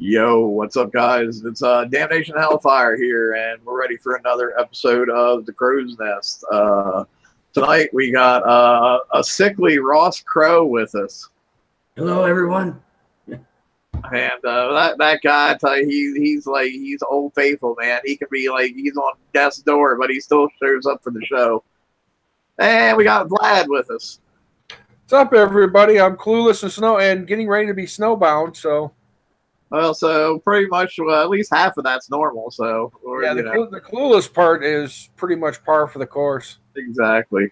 Yo, what's up, guys? It's Damnation-n-Hellfire here, and we're ready for another episode of The Crow's Nest. Tonight we got a sickly Ross Crow with us. Hello, everyone. And that guy, I tell you, he's old faithful, man. He can be like he's on death's door, but he still shows up for the show. And we got Vlad with us. What's up, everybody? I'm clueless and getting ready to be snowbound. So, well, so pretty much at least half of that's normal. So yeah, the clueless part is pretty much par for the course. Exactly.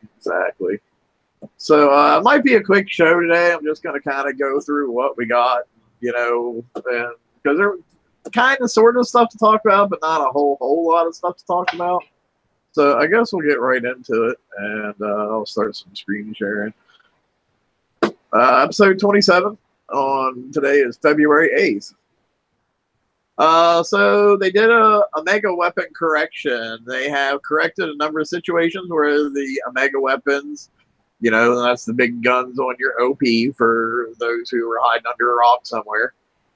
So it might be a quick show today. I'm just going to kind of go through what we got, because there's kind of sort of stuff to talk about, but not a whole lot of stuff to talk about. So I guess we'll get right into it, and I'll start some screen sharing. Episode 27 on today is February 8th. So they did a mega weapon correction. They have corrected a number of situations where the mega weapons, that's the big guns on your OP for those who were hiding under a rock somewhere,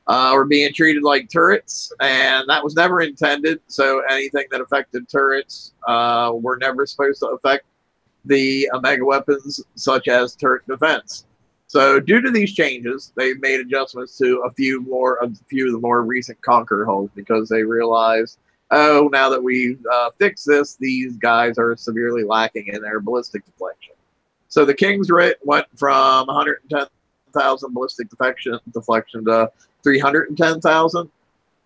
were being treated like turrets, and that was never intended. So anything that affected turrets were never supposed to affect the mega weapons, such as turret defense. So due to these changes, they've made adjustments to a few of the more recent Conqueror hulls because they realized, now that we've fixed this, these guys are severely lacking in their ballistic deflection. So the King's Writ went from 110,000 ballistic deflection to 310,000.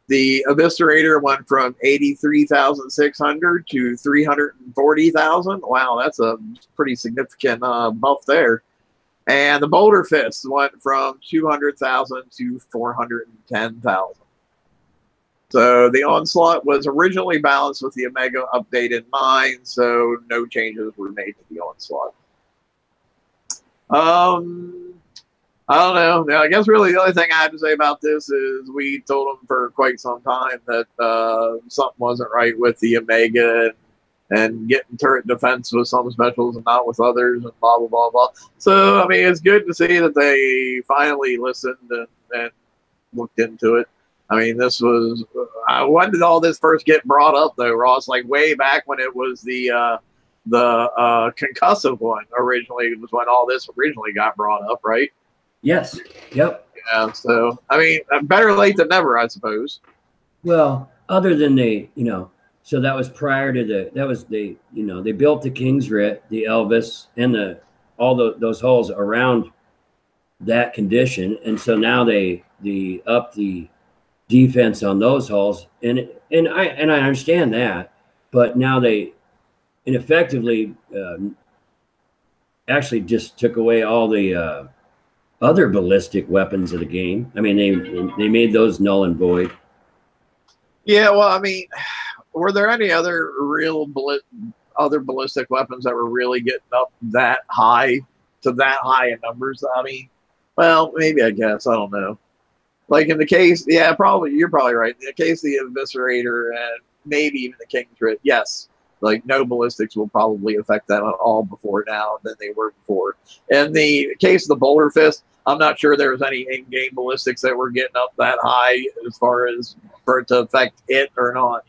The Eviscerator went from 83,600 to 340,000. Wow, that's a pretty significant buff there. And the Boulder Fist went from 200,000 to 410,000. So the Onslaught was originally balanced with the Omega update in mind, so no changes were made to the Onslaught. I don't know. Now, I guess really the only thing I had to say about this is we told them for quite some time that something wasn't right with the Omega and getting turret defense with some specials and not with others and blah, blah, blah, blah. So, I mean, it's good to see that they finally listened and looked into it. I mean, this was, when did all this first get brought up, though, Ross? Like way back when it was the concussive one originally was when all this originally got brought up, right? Yes. Yep. Yeah, so, I mean, better late than never, I suppose. Well, other than so that was prior to they built the King's Writ, the Elvis, and all those holes around that condition, and so now they up the defense on those holes, and I understand that, but now they ineffectively actually just took away all the other ballistic weapons of the game. I mean, they made those null and void. Yeah, well, I mean, were there any other other ballistic weapons that were really getting up that high in numbers? I mean, well, maybe, I guess, I don't know. Like in the case, yeah, probably you're probably right. In the case of the Eviscerator and maybe even the King's Writ, yes, like no ballistics will probably affect them at all before now than they were before. In the case of the Boulder Fist, I'm not sure there was any in-game ballistics that were getting up that high as far as for it to affect it or not.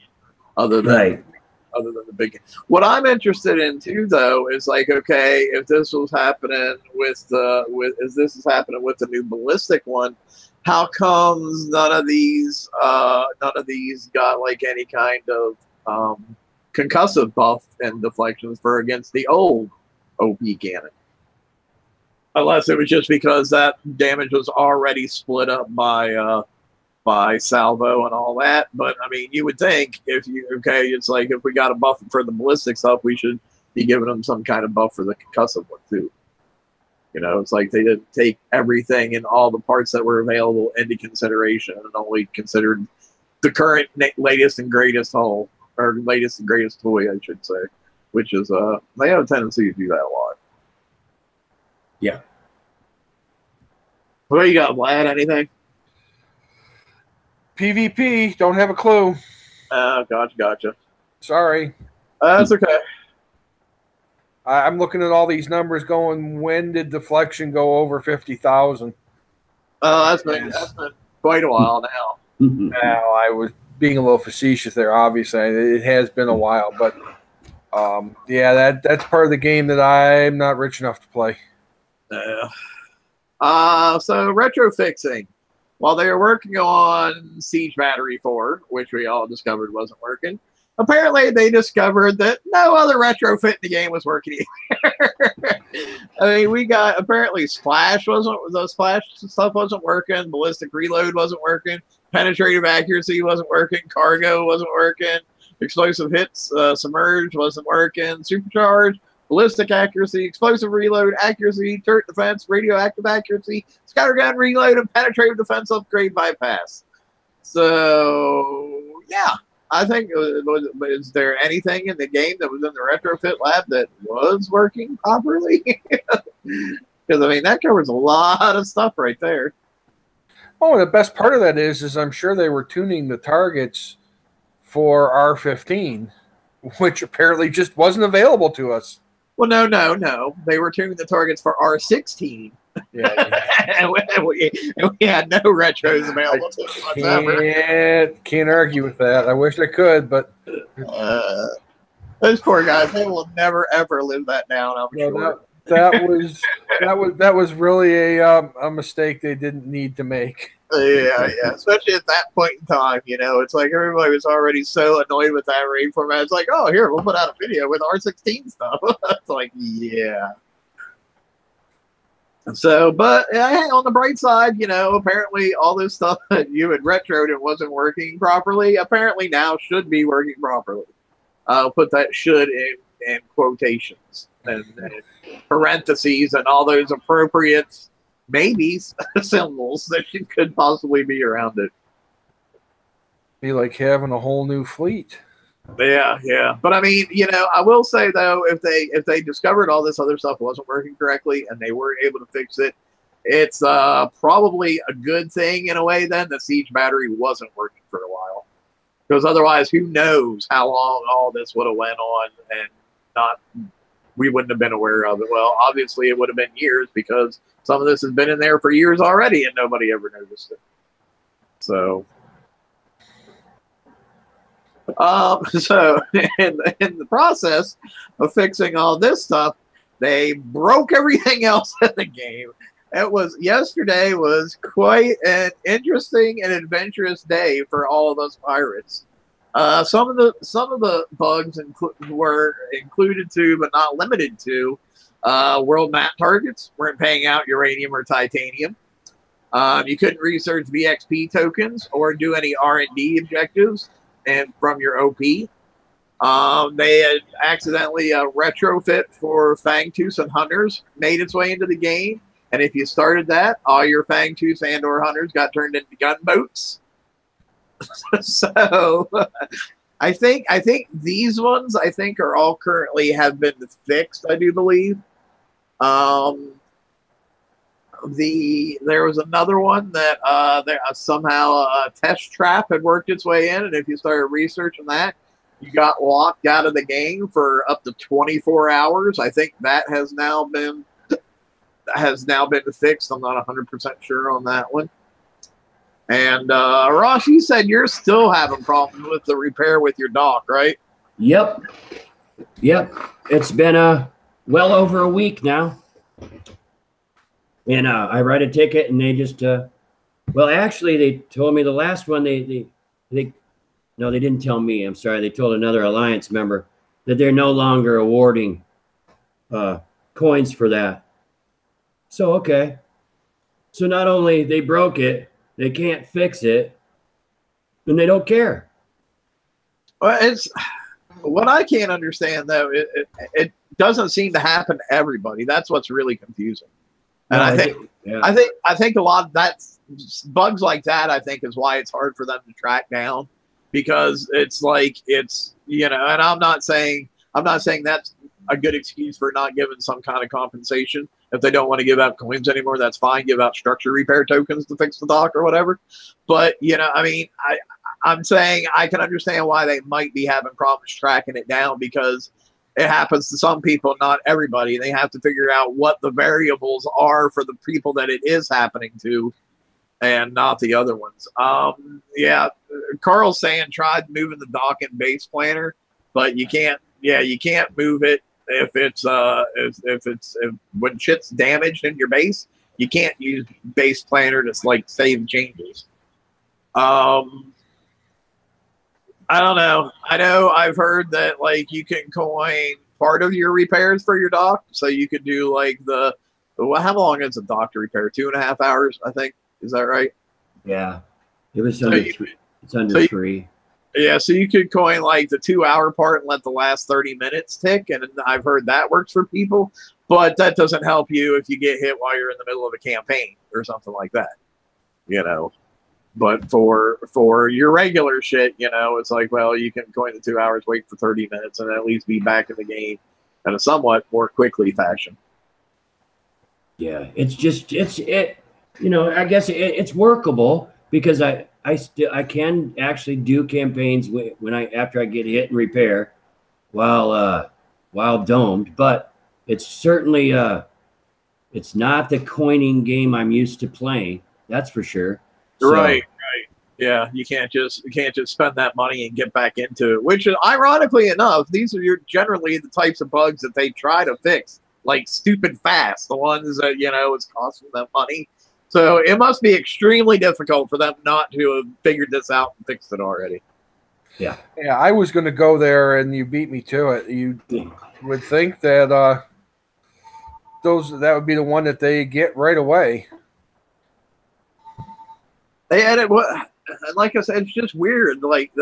Other than the big. What I'm interested in too, though, is like, okay, if this was happening with the new ballistic one, how comes none of these got like any kind of concussive buff and deflections for against the old OP cannon? Unless it was just because that damage was already split up by salvo and all that. But I mean, you would think it's like if we got a buff for the ballistic stuff, we should be giving them some kind of buff for the concussive one too. It's like they didn't take everything and all the parts that were available into consideration and only considered the current latest and greatest hull, or latest and greatest toy, I should say, which is they have a tendency to do that a lot. Yeah. What you got, Vlad? Anything? PvP, don't have a clue. Gotcha. Sorry. That's okay. I'm looking at all these numbers going, when did deflection go over 50,000? That's been quite a while now. Now, I was being a little facetious there. Obviously, it has been a while, but yeah, that's part of the game that I'm not rich enough to play. So retro fixing. While they were working on Siege Battery 4, which we all discovered wasn't working, apparently they discovered that no other retrofit in the game was working either. I mean, we got apparently the splash stuff wasn't working, ballistic reload wasn't working, penetrative accuracy wasn't working, cargo wasn't working, explosive hits submerged wasn't working, supercharged, ballistic accuracy, explosive reload accuracy, turret defense, radioactive accuracy, scattergun reload, and penetrative defense upgrade bypass. So yeah, I think is there anything in the game that was in the retrofit lab that was working properly? Because I mean that covers a lot of stuff right there. Oh, the best part of that is I'm sure they were tuning the targets for R15, which apparently just wasn't available to us. Well, no. They were tuning the targets for R16. Yeah. and we had no retros available to us whatsoever. Can't argue with that. I wish I could, but those poor guys, they will never ever live that down. I'm sure. That was really a mistake they didn't need to make. Yeah. Especially at that point in time, it's like everybody was already so annoyed with that raid format. It's like, oh, here, we'll put out a video with R16 stuff. It's like, yeah. So, but hey, on the bright side, apparently all this stuff that you had retroed and wasn't working properly, apparently now should be working properly. I'll put that should in quotations and parentheses and all those appropriate maybes symbols that could possibly be around it. Be like having a whole new fleet. Yeah. But I mean, I will say though, if they discovered all this other stuff wasn't working correctly and they weren't able to fix it, it's probably a good thing in a way then the Siege Battery wasn't working for a while. Because otherwise, who knows how long all this would have went on and we wouldn't have been aware of it. Well, obviously it would have been years because some of this has been in there for years already and nobody ever noticed it. So in the process of fixing all this stuff, they broke everything else in the game. Yesterday was quite an interesting and adventurous day for all of us pirates. Some of the bugs were included to, but not limited to, world map targets weren't paying out uranium or titanium. You couldn't research VXP tokens or do any R&D objectives and from your OP. They had accidentally retrofit for Fangtooth and Hunters made its way into the game. And if you started that, all your Fangtooth and or Hunters got turned into gunboats. So I think these ones are all currently have been fixed, I do believe. There was another one that somehow a test trap had worked its way in, and if you started researching that, you got locked out of the game for up to 24 hours. I think that has now been fixed. I'm not 100% sure on that one. And Ross, you said you're still having problems with the repair with your dock, right? Yep. It's been well over a week now. And I write a ticket, and they just well, actually, they told me the last one no, they didn't tell me. I'm sorry. They told another Alliance member that they're no longer awarding coins for that. So okay. So not only they broke it, they can't fix it, and they don't care. Well, it's what I can't understand though. It doesn't seem to happen to everybody. That's what's really confusing. And I think a lot of that bugs like that, I think, is why it's hard for them to track down, because it's like and I'm not saying that's a good excuse for not giving some kind of compensation. If they don't want to give out coins anymore, that's fine. Give out structure repair tokens to fix the dock or whatever. But I'm saying I can understand why they might be having problems tracking it down, because it happens to some people, not everybody. They have to figure out what the variables are for the people that it is happening to. and not the other ones. Yeah, Carl's saying tried moving the dock and base planner, but you can't. Yeah, you can't move it if it's when shit's damaged in your base. You can't use base planner to like save changes. I don't know. I know I've heard that like you can coin part of your repairs for your dock, so you could do like the. Well, how long is a dock to repair? 2.5 hours, I think. Is that right? Yeah, it was under three. It's under three. Yeah, so you could coin like the 2-hour part and let the last 30 minutes tick, and I've heard that works for people, but that doesn't help you if you get hit while you're in the middle of a campaign or something like that, you know. But for your regular shit, you know, it's like, well, you can coin the 2 hours, wait for 30 minutes, and at least be back in the game in a somewhat more quickly fashion. Yeah, it's just you know, I guess it's workable because I can actually do campaigns when after I get hit and repair while domed, but it's certainly it's not the coining game I'm used to playing. That's for sure. So, right. Yeah, you can't just spend that money and get back into it. Which, ironically enough, these are generally the types of bugs that they try to fix, like stupid fast. The ones that it's costing them money. So it must be extremely difficult for them not to have figured this out and fixed it already. Yeah. Yeah, I was going to go there, and you beat me to it. You would think that that would be the one that they get right away. They added like I said, it's just weird. Like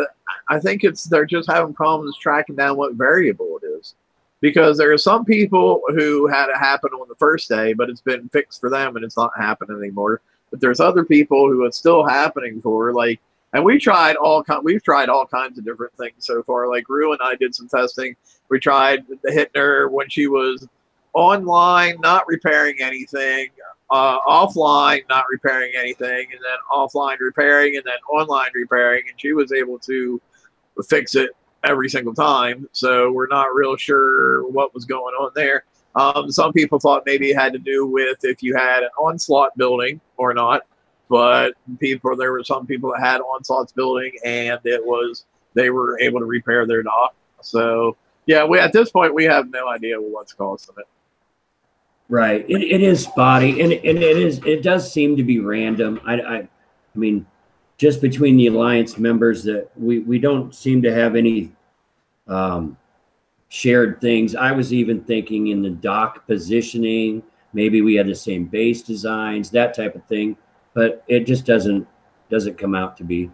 I think they're just having problems tracking down what variable it is, because there are some people who had it happen on the first day, but it's been fixed for them and it's not happening anymore. But there's other people who it's still happening for, like, and we've tried all kinds of different things so far. Like Rue and I did some testing. We tried hitting her when she was online, not repairing anything. Offline, not repairing anything, and then offline repairing, and then online repairing, and she was able to fix it every single time. So we're not real sure what was going on there. Some people thought maybe it had to do with if you had an onslaught building or not, but there were some people that had onslaughts building, and they were able to repair their dock. So yeah, at this point we have no idea what's causing it. Right. It is spotty, and it does seem to be random. I mean, just between the Alliance members that we don't seem to have any shared things. I was even thinking in the dock positioning, maybe we had the same base designs, that type of thing, but it just doesn't come out to be.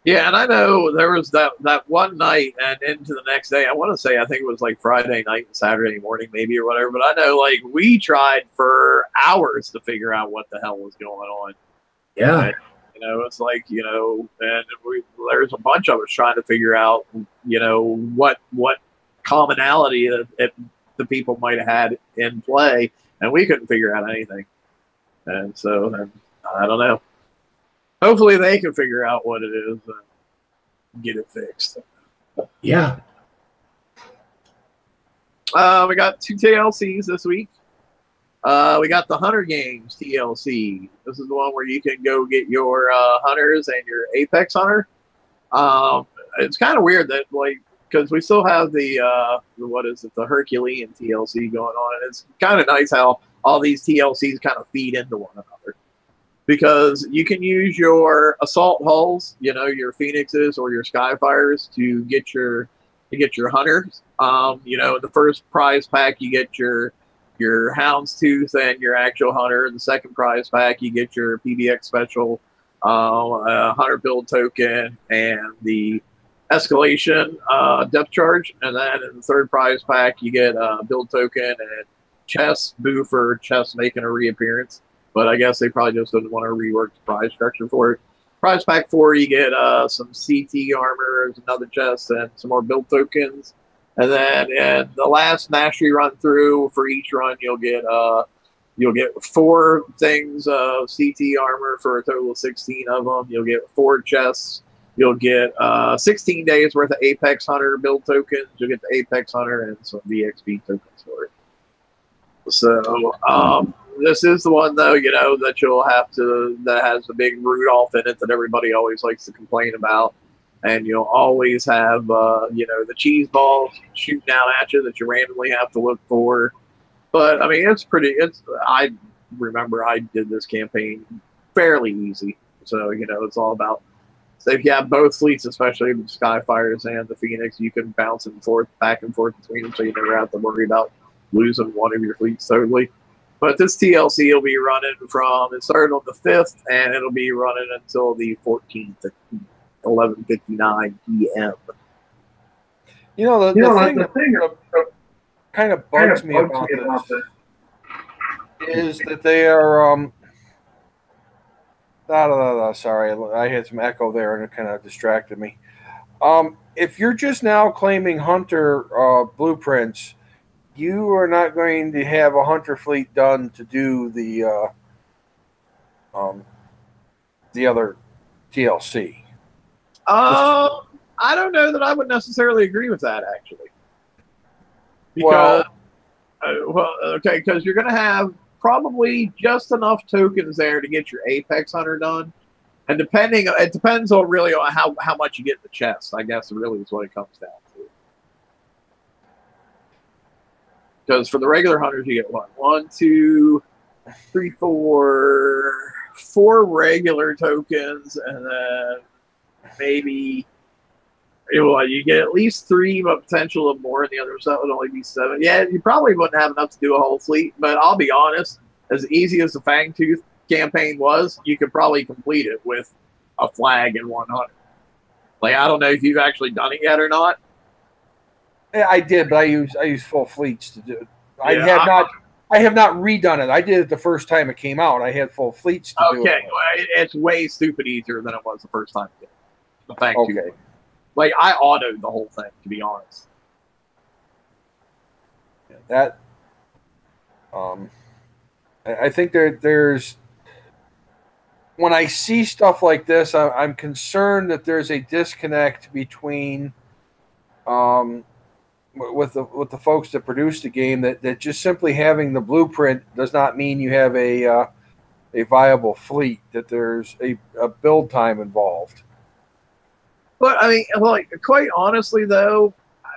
Yeah, and I know there was that one night and into the next day. I want to say I think it was like Friday night and Saturday morning, maybe, or whatever. But I know like we tried for hours to figure out what the hell was going on. Yeah, and, it's like and there's a bunch of us trying to figure out what commonality that the people might have had in play, and we couldn't figure out anything. And so I don't know. Hopefully they can figure out what it is and get it fixed. Yeah. We got 2 TLCs this week. We got the Hunter Games TLC. This is the one where you can go get your hunters and your Apex Hunter. It's kind of weird that, like, because we still have the Herculean TLC going on, and it's kind of nice how all these TLCs kind of feed into one another. Because you can use your assault hulls, your Phoenixes or your Skyfires to get your hunters. The first prize pack you get your Houndstooth and your actual hunter. In the second prize pack you get your PBX special hunter build token and the escalation depth charge. And then in the third prize pack you get a build token and chest, boo for chest making a reappearance. But I guess they probably just didn't want to rework the prize structure for it. Prize pack 4, you get some CT armor, another chest, and some more build tokens. And then in the last mastery run through, for each run, you'll get 4 things of CT armor for a total of 16 of them. You'll get 4 chests. You'll get 16 days worth of Apex Hunter build tokens. You'll get the Apex Hunter and some VXP tokens for it. So this is the one, though, you know, that you'll have to, that has the big Rudolph in it that everybody always likes to complain about. And you'll always have, you know, the cheese balls shooting out at you that you randomly have to look for. But, I mean, I remember I did this campaign fairly easy. So, you know, it's all about, so if you have both fleets, especially the Skyfires and the Phoenix, you can bounce back and forth between them, so you never have to worry about losing one of your fleets totally. But this TLC will be running it started on the 5th, and it'll be running until the 14th at 11:59 p.m. You know, the thing that kind of bugs me about this is that they are sorry, I had some echo there and it kind of distracted me. If you're just now claiming Hunter blueprints, you are not going to have a Hunter fleet done to do the other TLC. I don't know that I would necessarily agree with that, actually. Because, okay, because you're going to have probably just enough tokens there to get your Apex Hunter done. And it depends on really on how much you get in the chest, I guess, really is what it comes down to. Because for the regular hunters, you get what? 1, 2, 3, 4 regular tokens, and then maybe you get at least 3, but potential of more, and the other stuff would only be 7. Yeah, you probably wouldn't have enough to do a whole fleet, but I'll be honest, as easy as the Fangtooth campaign was, you could probably complete it with a flag and 100. Like, I don't know if you've actually done it yet or not. Yeah, I did, but I use full fleets to do it. I have not redone it. I did it the first time it came out. I had full fleets to do it. Okay, well, it's way stupid easier than it was the first time. The Fangtooth. Okay. Like, I autoed the whole thing, to be honest. That, I think there's, when I see stuff like this, I'm concerned that there's a disconnect between, with the folks that produce the game, that just simply having the blueprint does not mean you have a viable fleet, that there's a build time involved. But I mean, like, quite honestly, though,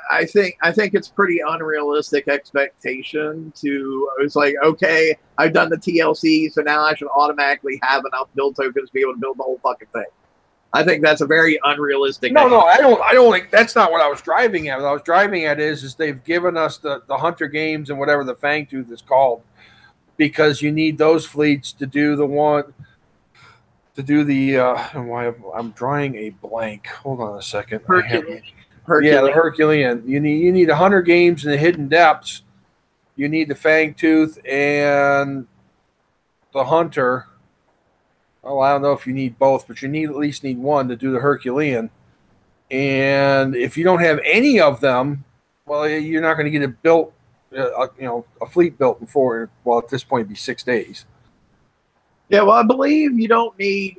I think it's pretty unrealistic expectation to. It's like, okay, I've done the TLC, so now I should automatically have enough build tokens to be able to build the whole fucking thing. I think that's a very unrealistic. No, I don't think that's not what I was driving at. What I was driving at is they've given us the Hunter games and whatever the Fangtooth is called, because you need those fleets to do the one. To do the I'm drawing a blank. Hold on a second. Herculean. Yeah, the Herculean. You need 100 games in the Hidden Depths. You need the Fangtooth and the Hunter. Oh, I don't know if you need both, but you at least need one to do the Herculean. And if you don't have any of them, well, you're not going to get it built. A fleet built before. Well, at this point, it'd be 6 days. Yeah, well, I believe you don't need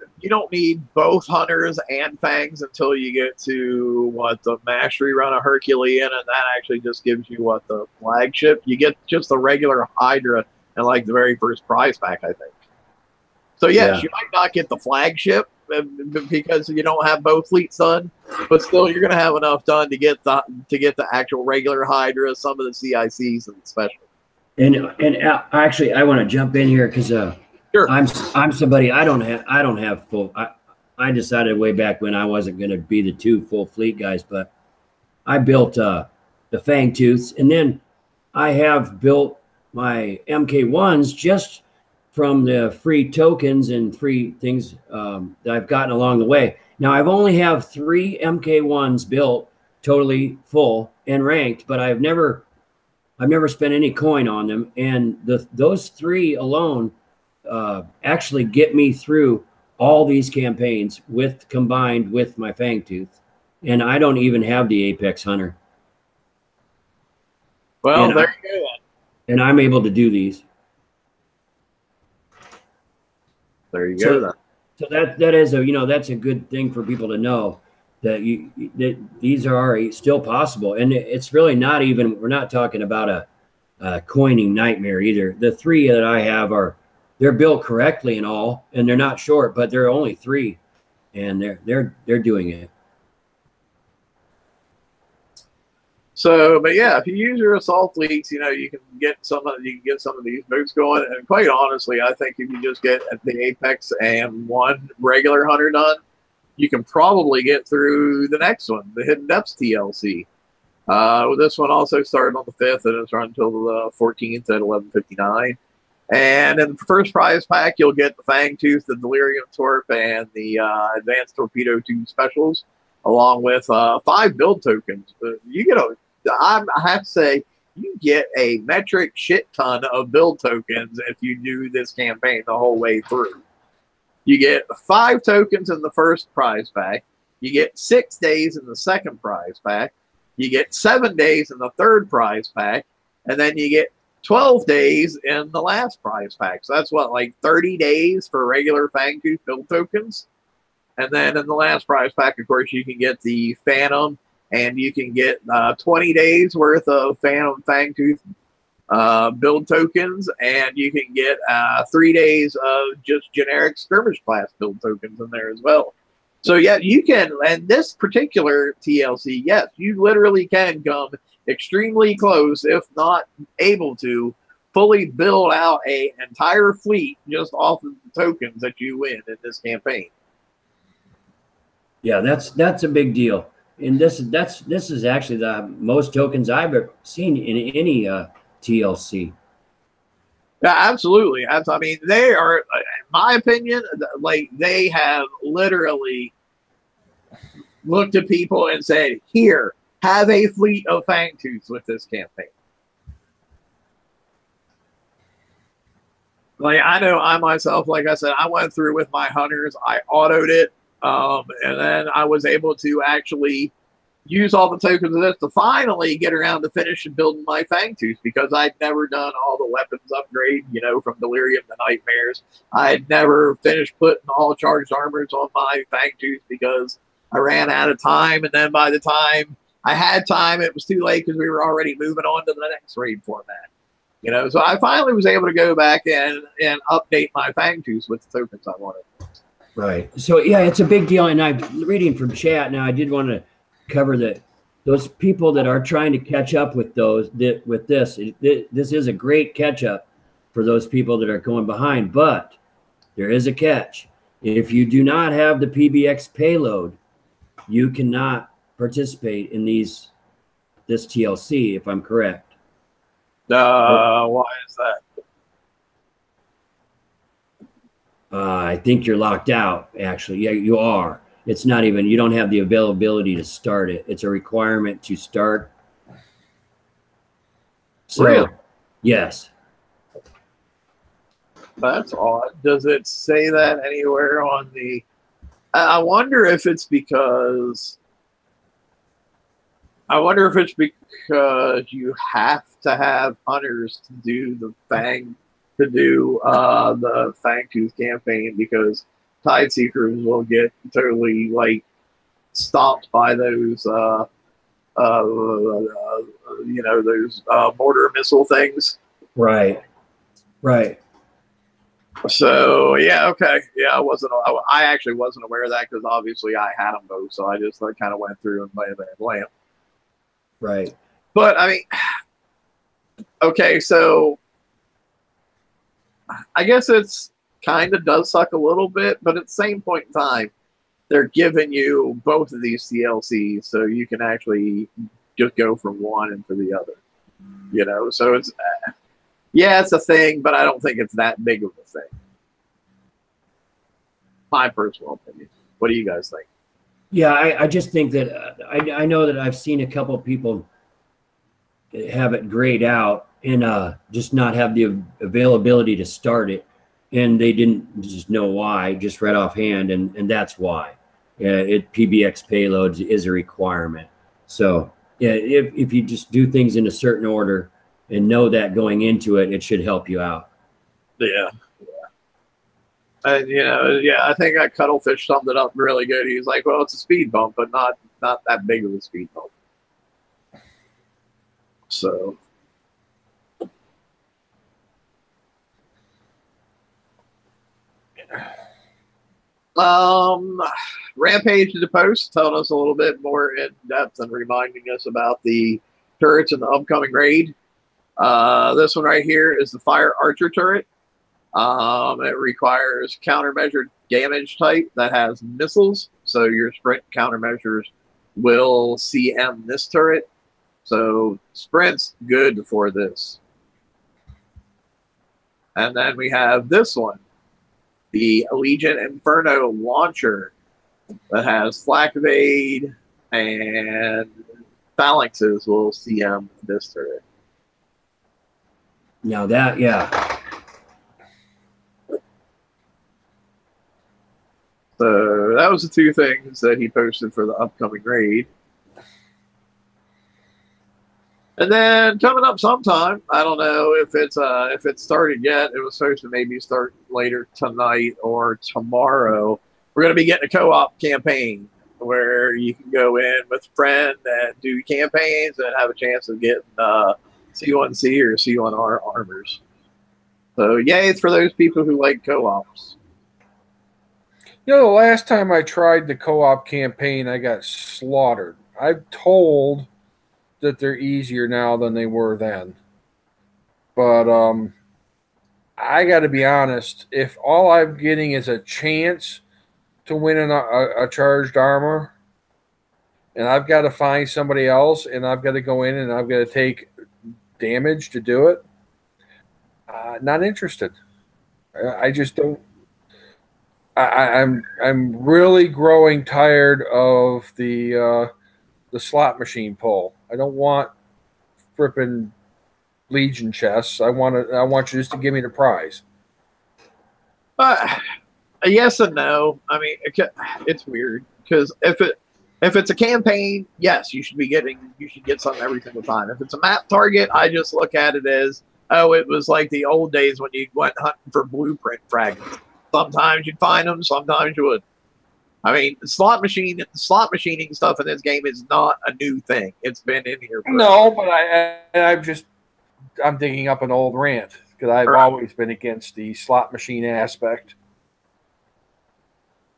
both Hunters and Fangs until you get to the mastery run of Herculean, and that actually just gives you the flagship. You get just the regular Hydra and like the very first prize pack, I think. So yes, you might not get the flagship because you don't have both fleets done, but still you're going to have enough done to get the actual regular Hydra, some of the CICs and special. And actually, I want to jump in here because. Sure. I'm somebody I don't have full. I decided way back when I wasn't going to be the 2 full fleet guys, but I built the Fangtooths, and then I have built my MK1s just from the free tokens and free things that I've gotten along the way. Now I've only have 3 MK1s built totally full and ranked, but I've never spent any coin on them, and those 3 alone. Actually get me through all these campaigns combined with my Fangtooth, and I don't even have the Apex Hunter. Well, there you go. And I'm able to do these. There you go. So that is that's a good thing for people to know that these are still possible, and it's really not even. We're not talking about coining nightmare either. The 3 that I have they're built correctly and all, and they're not short, but they're only 3, and they're doing it. So, but yeah, if you use your assault fleets, you know, you can get some of these boats going. And quite honestly, I think if you just get the Apex and 1 regular hunter done, you can probably get through the next one, the Hidden Depths TLC. This one also started on the 5th and it's run until the 14th at 11:59. And in the first prize pack, you'll get the Fangtooth, the Delirium Torp, and the Advanced Torpedo 2 specials, along with 5 build tokens. You get I have to say, you get a metric shit ton of build tokens if you do this campaign the whole way through. You get 5 tokens in the first prize pack. You get 6 days in the second prize pack. You get 7 days in the third prize pack. And then you get 12 days in the last prize pack. So that's what, like 30 days for regular Fangtooth build tokens. And then in the last prize pack, of course, you can get the Phantom, and you can get 20 days worth of Phantom Fangtooth build tokens, and you can get 3 days of just generic skirmish class build tokens in there as well. So yeah, you can, and this particular TLC, yes, you literally can come extremely close, if not able to, fully build out an entire fleet just off of the tokens that you win in this campaign. Yeah, that's a big deal. And this is actually the most tokens I've ever seen in any TLC. Yeah, absolutely. I mean, they are, in my opinion, like they have literally looked at people and said, "Here, have a fleet of Fangtooths with this campaign." Like I know I myself, like I said, I went through with my hunters. I autoed it. And then I was able to actually use all the tokens of this to finally get around to finish and building my Fangtooth, because I'd never done all the weapons upgrade, you know, from Delirium to Nightmares. I had never finished putting all charged armors on my Fangtooth because I ran out of time. And then by the time I had time, it was too late because we were already moving on to the next raid format. You know, so I finally was able to go back and update my Fangtooths with the tokens I wanted. Right. So yeah, it's a big deal. And I'm reading from chat now. I did want to cover that those people that are trying to catch up with this is a great catch up for those people that are going behind. But there is a catch. If you do not have the PBX payload, you cannot participate in this TLC, if I'm correct. Why is that? I think you're locked out, actually. Yeah, you are. It's not even, you don't have the availability to start it. It's a requirement to start. So, really? Yes. That's odd. Does it say that anywhere on the... I wonder if it's because... you have to have hunters to do the Fangtooth campaign, because Tide Seekers will get totally like stopped by those those mortar missile things. Right. So yeah, okay, yeah, I actually wasn't aware of that, because obviously I had them both, so I just kind of went through and played that lamp. Right. But I mean, okay, so I guess it's kind of does suck a little bit, but at the same point in time, they're giving you both of these CLCs, so you can actually just go from one into the other. You know, so it's yeah, it's a thing, but I don't think it's that big of a thing. My personal opinion. What do you guys think? Yeah, I just think that I know that I've seen a couple of people have it grayed out and just not have the availability to start it, and they didn't just know why, just right offhand, and that's why. PBX payloads is a requirement. So yeah, if you just do things in a certain order and know that going into it, it should help you out. Yeah. And I think that Cuttlefish summed it up really good. He's like, well, it's a speed bump, but not that big of a speed bump. So Rampage to the Post telling us a little bit more in depth and reminding us about the turrets in the upcoming raid. This one right here is the Fire Archer turret. It requires countermeasured damage type that has missiles, so your sprint countermeasures will CM this turret. So sprint's good for this. And then we have this one, the Allegiant Inferno launcher that has flak evade and phalanxes will CM this turret. Now that, yeah. So that was the two things that he posted for the upcoming raid. And then coming up sometime, I don't know if it's started yet. It was supposed to maybe start later tonight or tomorrow. We're going to be getting a co-op campaign where you can go in with a friend and do campaigns and have a chance of getting C1C or C1R armors. So yay for those people who like co-ops. You know, the last time I tried the co-op campaign, I got slaughtered. I'm told that they're easier now than they were then. But I got to be honest, if all I'm getting is a chance to win a charged armor, and I've got to find somebody else, and I've got to go in and I've got to take damage to do it, not interested. I just don't. I'm really growing tired of the slot machine pull. I don't want frippin' Legion chests. I want you just to give me the prize. Yes and no. I mean, it's weird because if it's a campaign, yes, you should get something every single time. If it's a map target, I just look at it as, oh, it was like the old days when you went hunting for blueprint fragments. Sometimes you'd find them, sometimes you would. I mean, slot machining stuff in this game is not a new thing. It's been in here. No, but I'm digging up an old rant because I've always been against the slot machine aspect.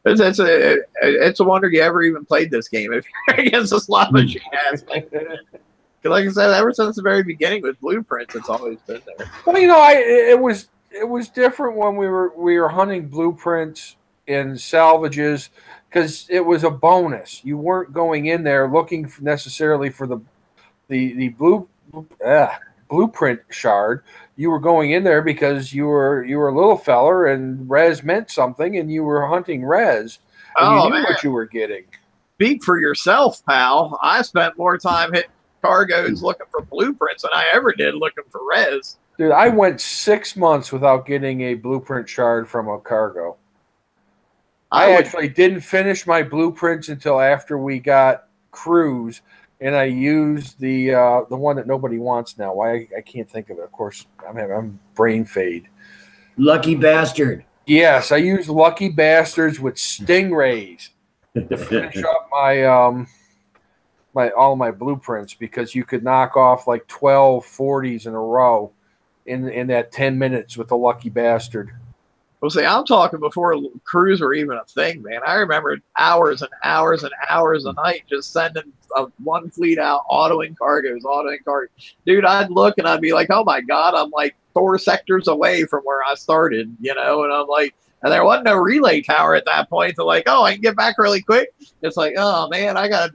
It's a wonder you ever even played this game if you're against the slot machine aspect. Like I said, ever since the very beginning with blueprints, it's always been there. Well, you know, it was different when we were hunting blueprints in salvages because it was a bonus. You weren't going in there looking necessarily for the blueprint shard. You were going in there because you were a little feller and res meant something, and you were hunting res. And you knew what you were getting. Speak for yourself, pal. I spent more time hitting cargoes looking for blueprints than I ever did looking for res. Dude, I went 6 months without getting a blueprint shard from a cargo. I actually didn't finish my blueprints until after we got crews, and I used the one that nobody wants now. Why I can't think of it. Of course, I'm brain fade. Lucky bastard. Yes, I used lucky bastards with stingrays to finish up my all my blueprints because you could knock off like 12 40s in a row in that 10 minutes with the lucky bastard. Well, see, I'm talking before crews were even a thing, man. I remember hours and hours and hours a night just sending one fleet out, autoing cargoes. Dude, I'd look and I'd be like, oh my God, I'm like 4 sectors away from where I started, you know? And I'm like, and there wasn't no relay tower at that point to like, oh, I can get back really quick. It's like, oh man, I gotta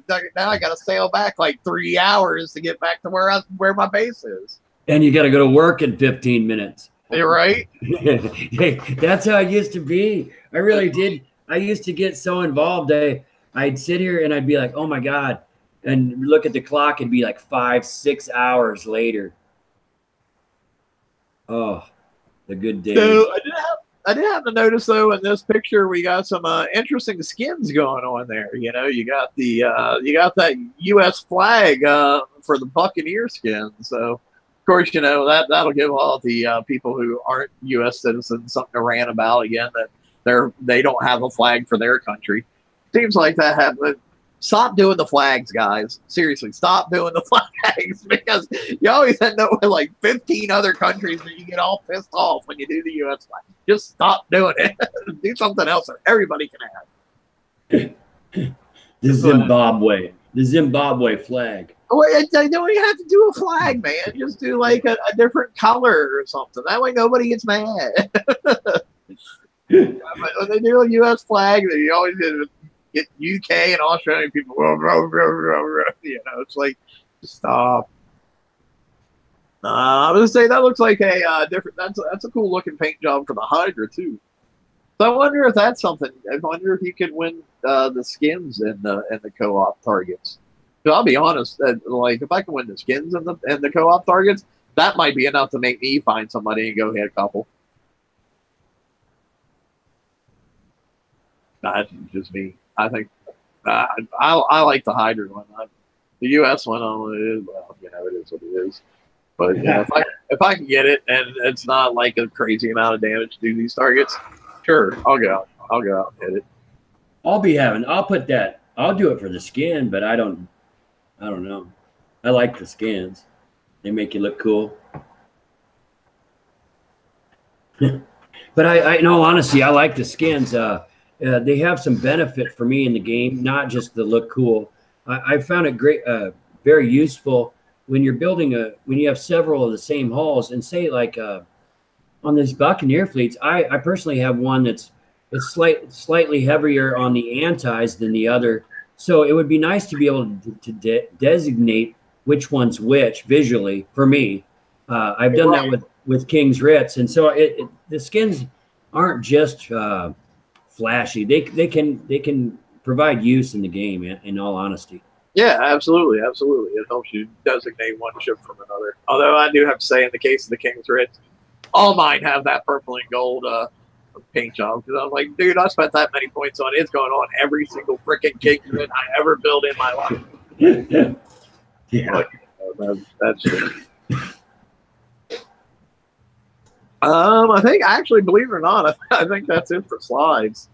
sail back like 3 hours to get back to where my base is. And you got to go to work in 15 minutes. You're right. Hey, that's how it used to be. I really did. I used to get so involved. I'd sit here and I'd be like, oh my God. And look at the clock and be like 5-6 hours later. Oh, the good days. So I did have to notice though in this picture we got some interesting skins going on there. You know, you got that U.S. flag for the Buccaneer skin. So of course, you know that'll give all the people who aren't U.S. citizens something to rant about again that they don't have a flag for their country. Seems like that happened. Stop doing the flags, guys. Seriously, stop doing the flags because you always end up with like 15 other countries that you get all pissed off when you do the U.S. flag. Just stop doing it. Do something else that everybody can have. The Zimbabwe flag. Well, I don't even have to do a flag, man. Just do like a different color or something. That way nobody gets mad. When they do a U.S. flag, they always get UK and Australian people. You know, it's like, stop. I was gonna say that looks like a different. That's a cool looking paint job for the Hydra too. So I wonder if that's something. I wonder if you could win the skins in the co-op targets. I'll be honest, like if I can win the skins and the co-op targets, that might be enough to make me find somebody and go hit a couple. That's just me. I think I like the Hydra one. The U.S. one, it is, well, you know, it is what it is. But yeah, if I can get it and it's not like a crazy amount of damage to do these targets, sure, I'll go out and hit it. I'll put that. I'll do it for the skin, but I don't know. I like the skins. They make you look cool. But I in all honesty, I like the skins. They have some benefit for me in the game, not just to look cool. I found it great, very useful when you're building when you have several of the same hulls, and say like on these Buccaneer fleets, I personally have one it's slightly heavier on the antis than the other. So it would be nice to be able to designate which one's which visually for me. I've done that with King's Ritz, and so the skins aren't just flashy. They can provide use in the game. In all honesty. Yeah, absolutely. It helps you designate one ship from another. Although I do have to say, in the case of the King's Ritz, all mine have that purple and gold paint job, because I'm like, dude, I spent that many points on it. It's going on every single freaking King's Ritz I ever built in my life. Yeah. That's true. I think, actually, believe it or not, I think that's it for slides.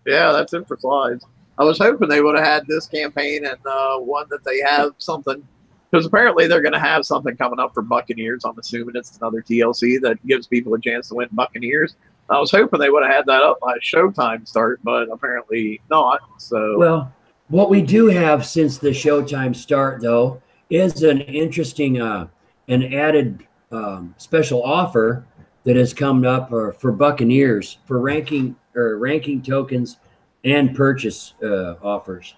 Yeah, that's it for slides. I was hoping they would have had this campaign and one that they have something, because apparently they're going to have something coming up for Buccaneers. I'm assuming it's another TLC that gives people a chance to win Buccaneers. I was hoping they would have had that up by Showtime start, but apparently not. So, well, what we do have since the Showtime start, though, is an interesting an added special offer that has come up for Buccaneers for ranking tokens and purchase offers.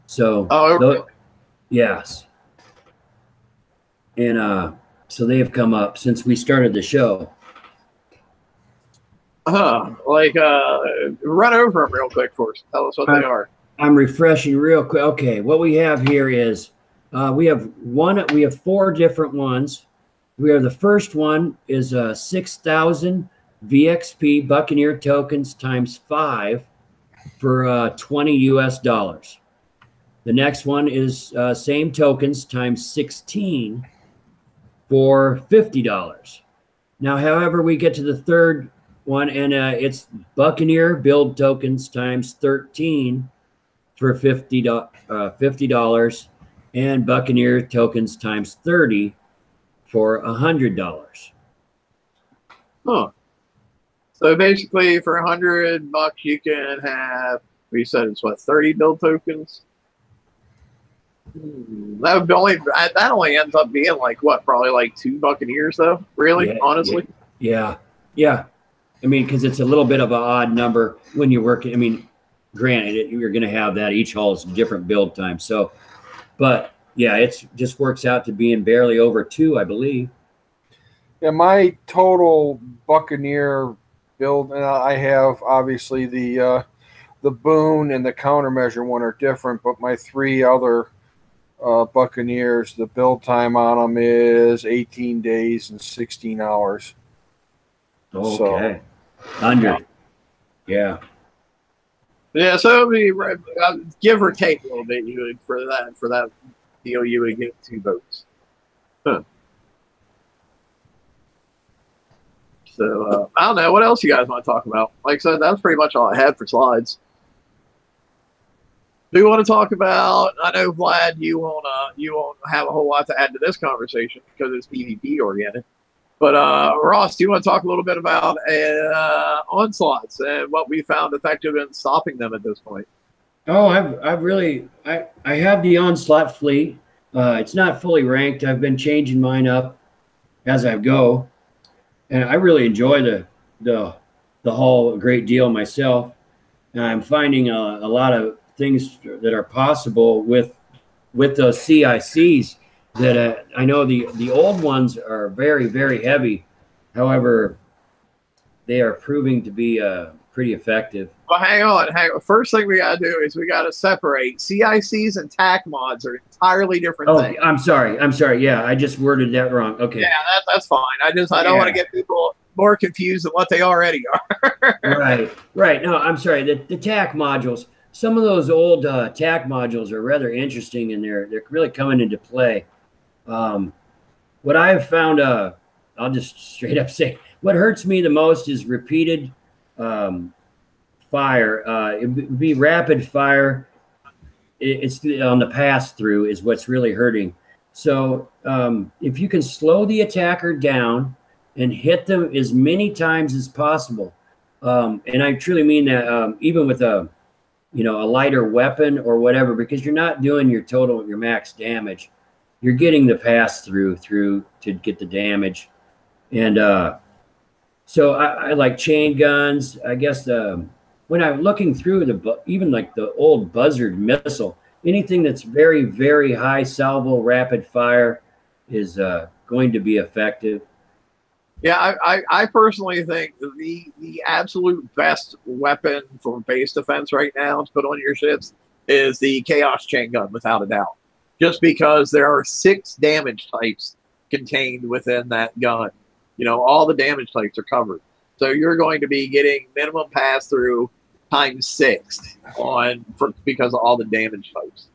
So, really? Yes. And so they have come up since we started the show. Run over them real quick for us. Tell us what they are. I'm refreshing real quick. Okay, what we have here is we have 4 different ones. The first one is 6,000 VXP Buccaneer tokens times 5 for $20 US. The next one is same tokens times 16 for $50. Now, however, we get to the third one, and it's Buccaneer build tokens times 13 for $50, and Buccaneer tokens times 30 for $100. Huh. So basically, for $100, you can have. We said it's what, 30 build tokens. That only ends up being like what, probably like 2 Buccaneers though. Really, yeah, honestly. Yeah. I mean, because it's a little bit of an odd number when you're working. I mean, granted, you're going to have that each hull is different build time. So, but yeah, it just works out to being barely over 2, I believe. Yeah, my total Buccaneer build, and I have obviously the Boone and the countermeasure one are different, but my 3 other Buccaneers, the build time on them is 18 days and 16 hours. Okay. So, 100. Yeah. Yeah, so it'd be give or take a little bit. You would for that deal, you would get 2 votes. Huh. So I don't know what else you guys want to talk about. Like I said, that's pretty much all I had for slides. Do you want to talk about? I know, Vlad, you won't have a whole lot to add to this conversation because it's PvP oriented. But Ross, do you want to talk a little bit about onslaughts and what we found effective in stopping them at this point? Oh, I have the onslaught fleet. It's not fully ranked. I've been changing mine up as I go, and I really enjoy the hull a great deal myself. And I'm finding a lot of things that are possible with those CICs that I know the old ones are very, very heavy. However, they are proving to be pretty effective. Well, hang on. First thing we got to do is we got to separate CICs and TAC mods are entirely different things. I'm sorry. Yeah, I just worded that wrong. Okay. Yeah, that's fine. I don't want to get people more confused than what they already are. Right. No, I'm sorry. The TAC modules. Some of those old TAC modules are rather interesting, and they're really coming into play. What I have found, I'll just straight up say, what hurts me the most is repeated fire. It would be rapid fire. It's on the pass through is what's really hurting. So if you can slow the attacker down and hit them as many times as possible, and I truly mean that, even with a lighter weapon or whatever, because you're not doing your max damage. You're getting the pass through to get the damage. And so I like chain guns. I guess when I'm looking through even like the old Buzzard missile, anything that's very, very high salvo rapid fire is going to be effective. Yeah, I personally think the absolute best weapon for base defense right now to put on your ships is the Chaos Chain Gun, without a doubt. Just because there are 6 damage types contained within that gun. All the damage types are covered. So you're going to be getting minimum pass through times 6 because of all the damage types.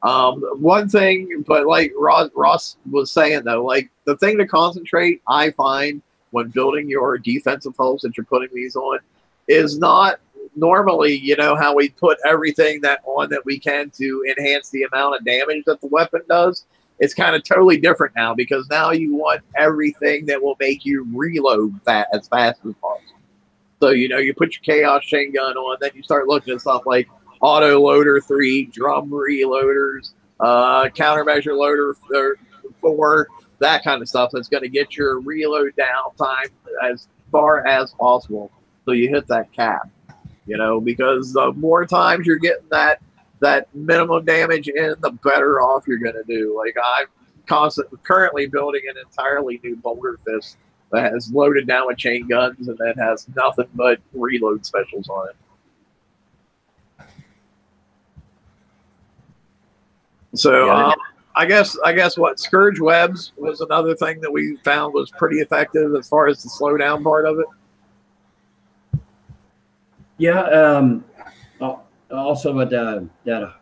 One thing, but like Ross was saying though, like the thing to concentrate, I find, when building your defensive hulls that you're putting these on, is not normally, how we put everything that we can to enhance the amount of damage that the weapon does. It's kind of totally different now, because now you want everything that will make you reload that as fast as possible. So, you put your Chaos Chain Gun on, then you start looking at stuff like Auto Loader 3, Drum Reloaders, Countermeasure Loader 4, that kind of stuff that's going to get your reload down time as far as possible so you hit that cap, because the more times you're getting that minimum damage in, the better off you're going to do. Like I'm currently building an entirely new Boulder Fist that has loaded down with chain guns and that has nothing but reload specials on it. So I guess what Scourge Webs was another thing that we found was pretty effective as far as the slowdown part of it. Yeah. Also with that,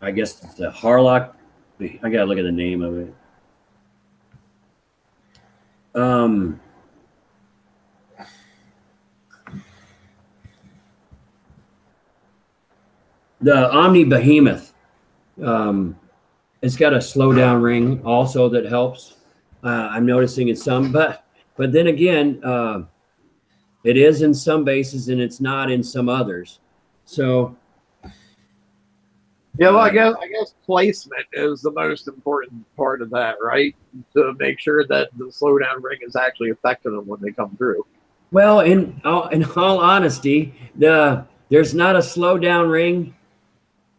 I guess the Harlock. I gotta look at the name of it. The Omni Behemoth. It's got a slowdown ring also that helps. I'm noticing in some, but then again, it is in some bases and it's not in some others. So yeah, well, I guess placement is the most important part of that, right? To make sure that the slowdown ring is actually effective when they come through. Well, in all honesty, there's not a slowdown ring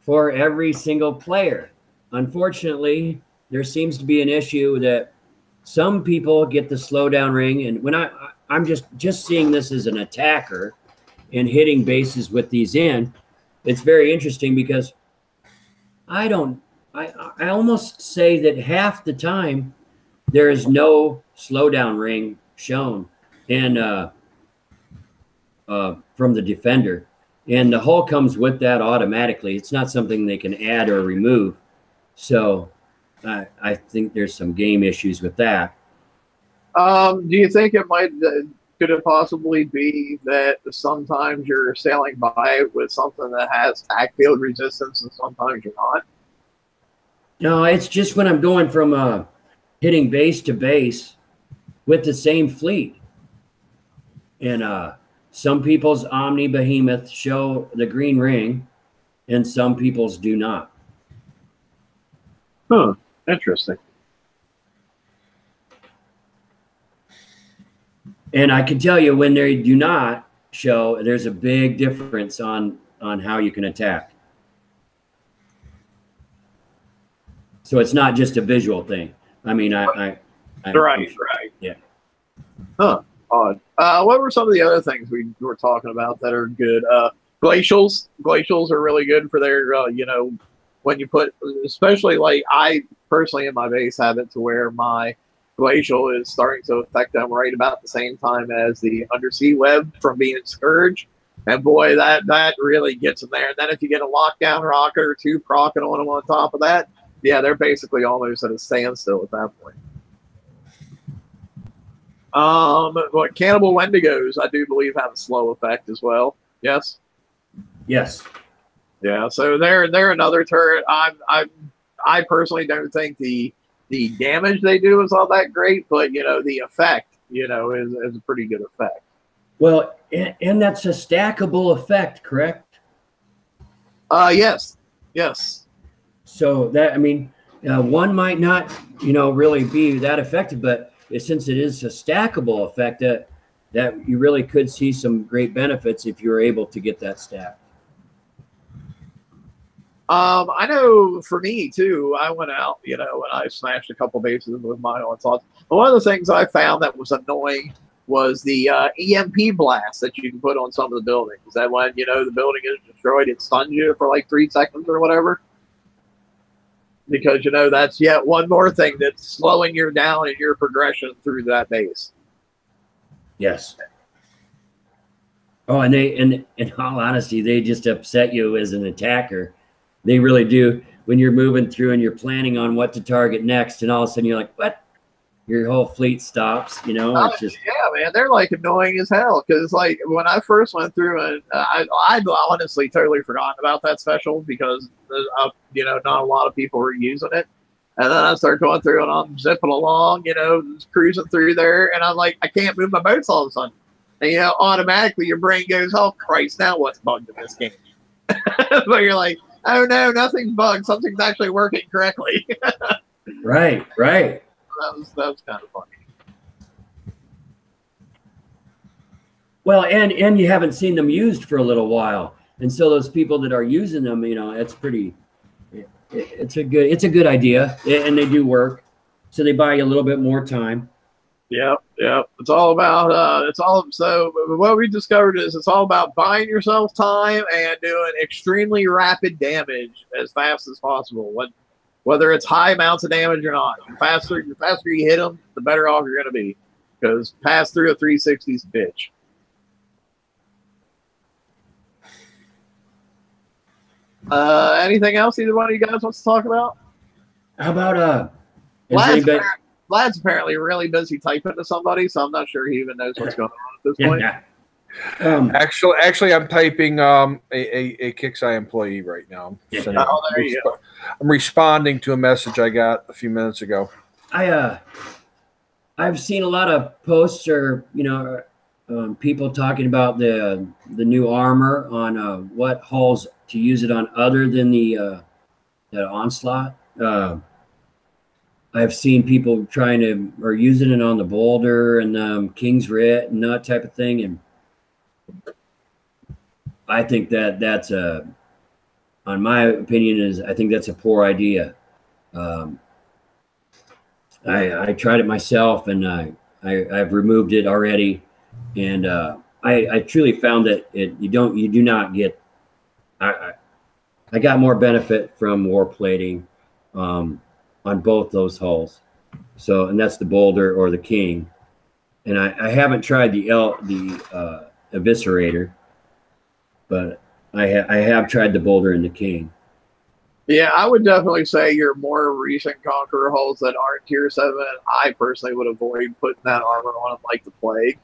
for every single player. Unfortunately, there seems to be an issue that some people get the slowdown ring, and when I'm just seeing this as an attacker and hitting bases with these in, it's very interesting because I almost say that half the time there is no slowdown ring shown and from the defender, and the hull comes with that automatically. It's not something they can add or remove. So I think there's some game issues with that. Do you think could it possibly be that sometimes you're sailing by it with something that has tack field resistance and sometimes you're not? No, it's just when I'm going from hitting base to base, with the same fleet. And some people's Omni Behemoth show the green ring, and some people's do not. Huh. Interesting. And I can tell you, when they do not show, there's a big difference on how you can attack. So it's not just a visual thing. I mean, right. Yeah. Huh. Odd. What were some of the other things we were talking about that are good? Glacials. Glacials are really good for their, you know, when you put, especially like I personally in my base have it to where my glacial is starting to affect them right about the same time as the undersea web from being Scourge. And boy, that really gets them there. And then if you get a lockdown rocket or two procking on them on top of that, yeah, they're basically almost at a standstill at that point. But Cannibal Wendigos, I do believe, have a slow effect as well. Yes. Yes. Yeah. So they're another turret. I personally don't think the damage they do is all that great, but you know the effect, you know, is a pretty good effect. Well, and that's a stackable effect, correct? Yes. So that, I mean, one might not, you know, really be that effective, but since it is a stackable effect, that you really could see some great benefits if you were able to get that stack. I know for me too, I went out, you know, and I smashed a couple bases with my own thoughts. But one of the things I found that was annoying was the EMP blast that you can put on some of the buildings. That when, you know, the building is destroyed, it stuns you for like 3 seconds or whatever. Because, you know, that's yet one more thing that's slowing you down in your progression through that base. Yes. Oh, and in all honesty, they just upset you as an attacker. They really do. When you're moving through and you're planning on what to target next, and all of a sudden you're like, what? Your whole fleet stops, you know? It's just, yeah, man, they're like annoying as hell. Because like when I first went through, and I'd honestly totally forgotten about that special because you know, not a lot of people were using it. And then I started going through and I'm zipping along, you know, just cruising through there, and I'm like, I can't move my boats all of a sudden. And you know, automatically your brain goes, oh Christ, now what's bugged in this game? But you're like, oh no, nothing's bugged. Something's actually working correctly. right. That was kind of funny. Well, and you haven't seen them used for a little while, and so those people that are using them, you know, it's pretty. It's a good idea, and they do work. So they buy you a little bit more time. Yep. It's all about so what we discovered is it's all about buying yourself time and doing extremely rapid damage as fast as possible. Whether it's high amounts of damage or not, the faster you hit them, the better off you're going to be. Because pass through a 360's bitch. Anything else either one of you guys wants to talk about? How about Vlad's apparently really busy typing to somebody, so I'm not sure he even knows what's going on at this point. Actually, I'm typing a Kixeye employee right now. I'm responding to a message I got a few minutes ago. I've seen a lot of posts or, you know, people talking about the new armor on what hulls to use it on other than the Onslaught. I've seen people trying to or using it on the Boulder and King's Writ and that type of thing, and I think that's on my opinion I think that's a poor idea. I tried it myself, and I've removed it already, and I truly found that you do not get. I got more benefit from war plating on both those hulls. So, and that's the Boulder or the King. And I haven't tried the Eviscerator, but I have tried the Boulder and the King. Yeah, I would definitely say your more recent Conqueror hulls that aren't tier 7, I personally would avoid putting that armor on them like the plague.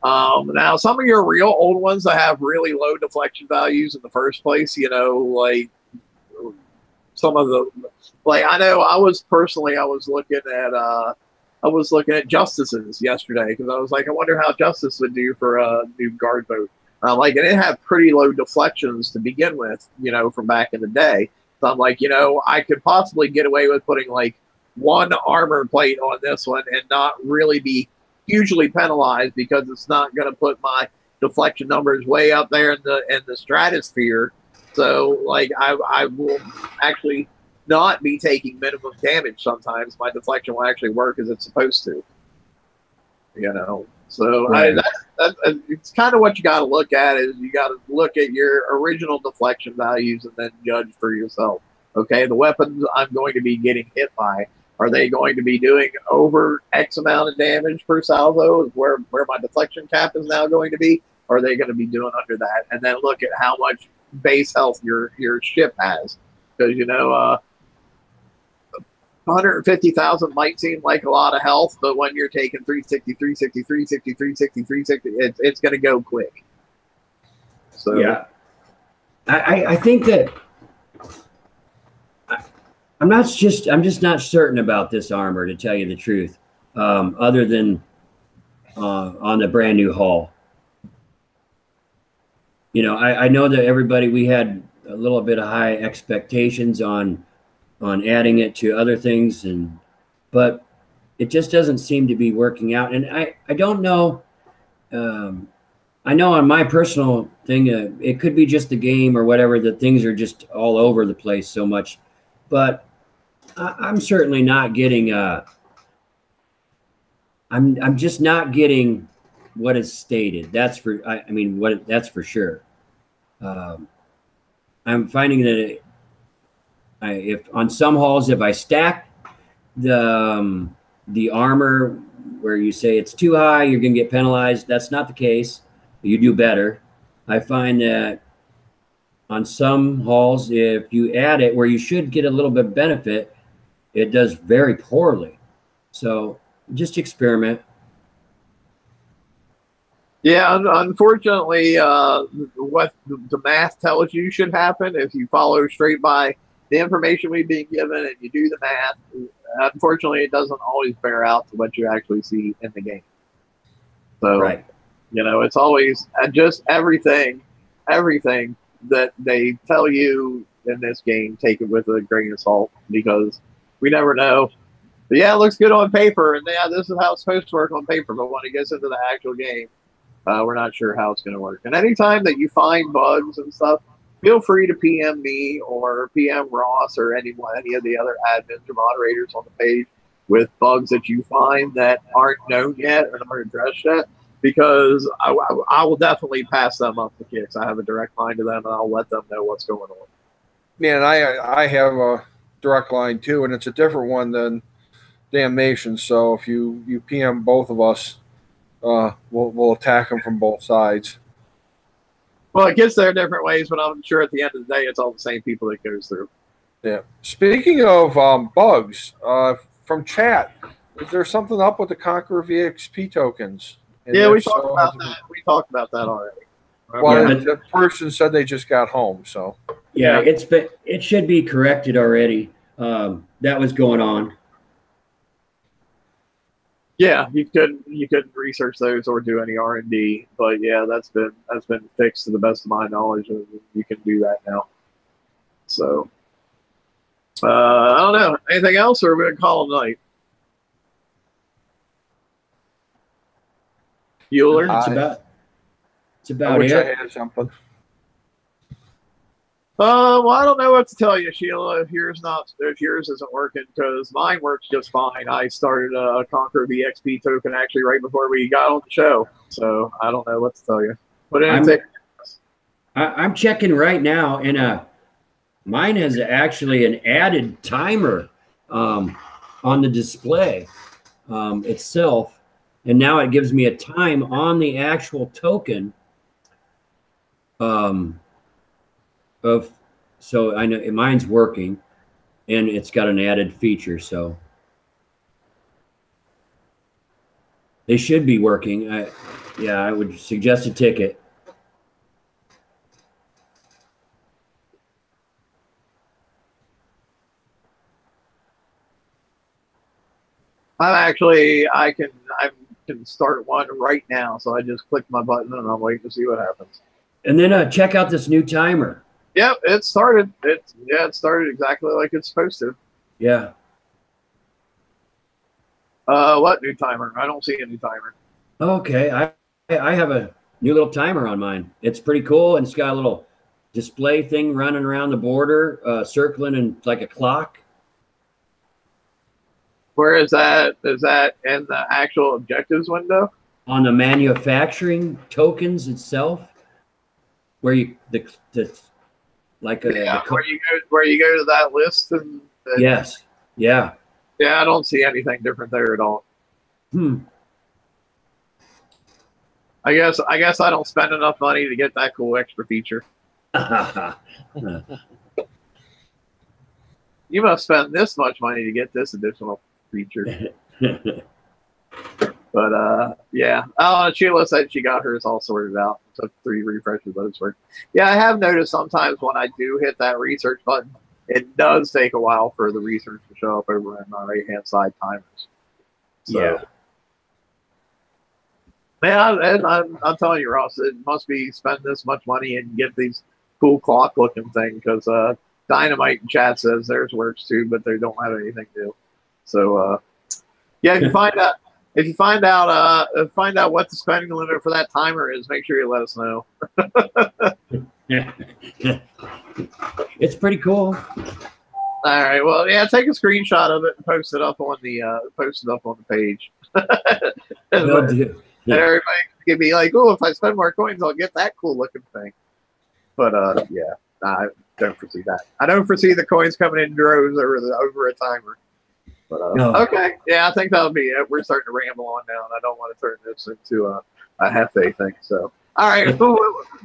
Now, some of your real old ones that have really low deflection values in the first place, you know, like some of the, like I know I was looking at was looking at Justices yesterday because I was like, I wonder how Justice would do for a new guard boat. Like, and it had pretty low deflections to begin with, from back in the day. So I'm like, I could possibly get away with putting like one armor plate on this one and not really be hugely penalized because it's not going to put my deflection numbers way up there in the stratosphere. So like I will actually not be taking minimum damage sometimes. My deflection will actually work as it's supposed to. So Right. it's kind of what you got to look at is you got to look at your original deflection values and then judge for yourself. Okay, the weapons I'm going to be getting hit by, are they going to be doing over X amount of damage per salvo? Is where my deflection cap is now going to be? Or are they going to be doing under that? And then look at how much base health your ship has, because 150,000 might seem like a lot of health, but when you're taking 360, 360, 360, 360, 360, it's going to go quick. So yeah, I think that I'm just not certain about this armor, to tell you the truth. Other than on the brand new hull, I know that we had a little bit of high expectations on adding it to other things, but it just doesn't seem to be working out. And I don't know. I know on my personal thing, it could be just the game or whatever, that things are just all over the place so much. But I'm certainly not getting. I'm just not getting what is stated. That's for. That's for sure. I'm finding that if on some halls, if I stack the armor where you say it's too high, you're going to get penalized. That's not the case. You do better. I find that on some halls, if you add it where you should get a little bit of benefit, it does very poorly. So just experiment. yeah, unfortunately, what the math tells you should happen, if you follow straight by the information we've been given and you do the math, unfortunately, it doesn't always bear out to what you actually see in the game. So, Right. It's always just everything that they tell you in this game, take it with a grain of salt, because we never know. But yeah, it looks good on paper, and yeah, this is how it's supposed to work on paper. But when it gets into the actual game, we're not sure how it's going to work. And anytime that you find bugs and stuff, feel free to PM me or PM Ross or any of the other admins or moderators on the page with bugs that you find that aren't known yet or aren't addressed yet, because I will definitely pass them up the kicks. I have a direct line to them, and I'll let them know what's going on. Yeah, and I have a direct line too, and it's a different one than Damnation. So if you PM both of us, we'll attack them from both sides. Well, it gets there different ways, but I'm sure at the end of the day, it's all the same people that goes through. Yeah. Speaking of bugs, from chat, is there something up with the Conqueror VXP tokens? And Yeah, we if talked so, about that. We talked about that already. Well, Yeah. the person said they just got home, so Yeah, it should be corrected already. That was going on. Yeah, you could research those or do any R&D, but yeah, that's been fixed to the best of my knowledge, and you can do that now. So I don't know. Anything else, or are we gonna call it a night? Bueller? It's about I wish it. I had something. Well, I don't know what to tell you, Sheila. If yours isn't working, because mine works just fine. I started a Conquer VXP token actually right before we got on the show, so I don't know what to tell you. But I'm checking right now, and mine has actually an added timer on the display itself, and now it gives me a time on the actual token. So I know mine's working, and it's got an added feature, so they should be working. I would suggest a ticket. I can start one right now. So I just click my button and I'm waiting to see what happens. And then check out this new timer. Yep, it started. It started exactly like it's supposed to. Yeah. What new timer? I don't see a new timer. Okay, I have a new little timer on mine. It's pretty cool, and it's got a little display thing running around the border, circling and like a clock. Where is that? Is that in the actual objectives window? On the manufacturing tokens itself, where you like a yeah, where you go to that list and yes, yeah. Yeah, I don't see anything different there at all. I guess I don't spend enough money to get that cool extra feature. You must spend this much money to get this additional feature. But yeah. Oh, Sheila said she got hers all sorted out. It took 3 refreshes, but it's worked. Yeah, I have noticed sometimes when I do hit that research button, it does take a while for the research to show up over on my right-hand side timers. So, yeah. Man, I'm telling you, Ross, it must be spend this much money and get these cool clock-looking things because Dynamite in chat says theirs works too, but they don't have anything new. So, yeah, if you find out what the spending limit for that timer is, make sure you let us know. It's pretty cool. All right. Well, yeah, take a screenshot of it and post it up on the page. Will do. And everybody can be like, "Oh, if I spend more coins, I'll get that cool looking thing." But yeah, I don't foresee that. I don't foresee the coins coming in droves over a timer. But No. Okay, yeah, I think that'll be it. We're starting to ramble on now, and I don't want to turn this into a Hefe thing. So, all right,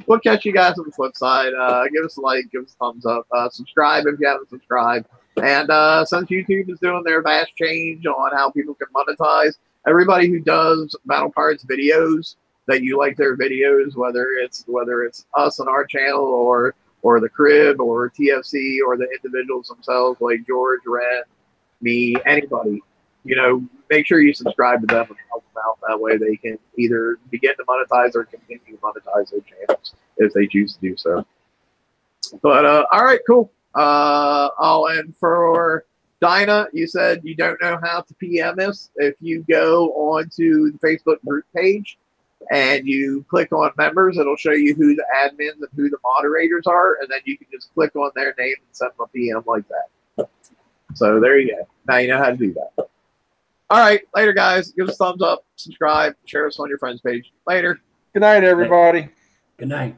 we'll catch you guys on the flip side. Give us a like, give us a thumbs up, subscribe if you haven't subscribed. And since YouTube is doing their vast change on how people can monetize, everybody who does Battle Cards videos that you like their videos, whether it's us on our channel or the Crib or TFC or the individuals themselves like George, Ren, me, anybody, make sure you subscribe to them and help them out. That way they can either begin to monetize or continue to monetize their channels if they choose to do so. But all right, cool. And for Dinah, you said you don't know how to PM us. If you go onto the Facebook group page and you click on members, it'll show you who the admins and who the moderators are, and then you can just click on their name and send them a PM like that. So there you go. Now you know how to do that. All right. Later, guys. Give us a thumbs up, subscribe, share us on your friends page. Later. Good night, everybody. Good night.